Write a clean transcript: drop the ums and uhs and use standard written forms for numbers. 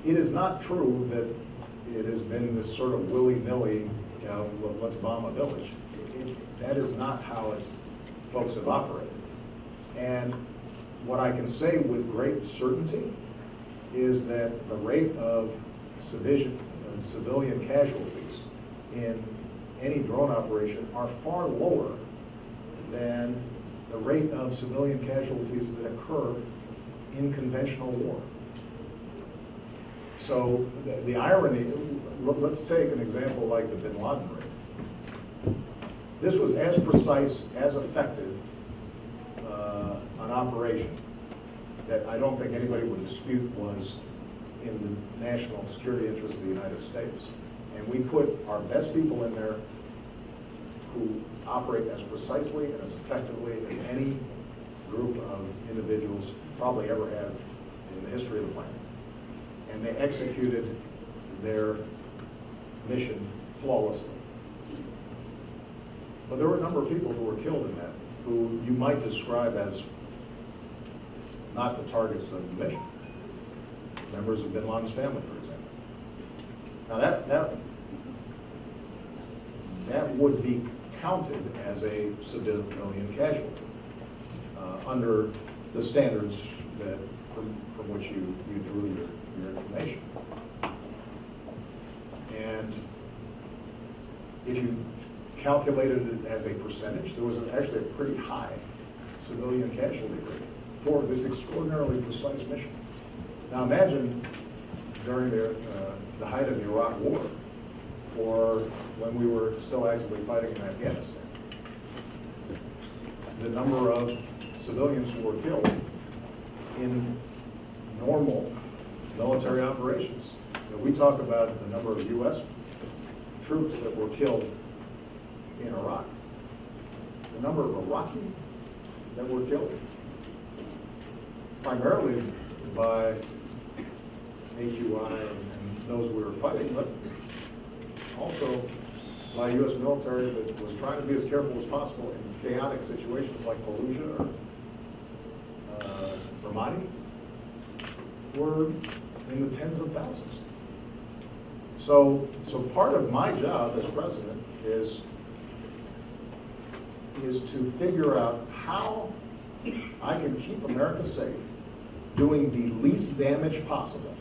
it is not true that it has been this sort of willy-nilly, you know, let's bomb a village. That is not how folks have operated. And what I can say with great certainty is that the rate of civilian casualties in any drone operation are far lower than the rate of civilian casualties that occur in conventional war. So the irony, let's take an example like the Bin Laden raid. This was as precise, as effective an operation that I don't think anybody would dispute was in the national security interest of the United States. And we put our best people in there who operate as precisely and as effectively as any group of individuals probably ever have in the history of the planet. And they executed their mission flawlessly. But there were a number of people who were killed in that, who you might describe as not the targets of the mission. Members of Bin Laden's family, for example. Now that would be counted as a civilian casualty under the standards that from which you drew your information. And if you calculated it as a percentage, there was actually a pretty high civilian casualty rate for this extraordinarily precise mission. Now imagine during the height of the Iraq War, or when we were still actively fighting in Afghanistan, the number of civilians who were killed in normal military operations. You know, we talk about the number of U.S. troops that were killed in Iraq. The number of Iraqi that were killed, primarily by AQI and those we were fighting, but also by U.S. military that was trying to be as careful as possible in chaotic situations like Fallujah or Ramadi, were in the tens of thousands. So part of my job as president is to figure out how I can keep America safe, doing the least damage possible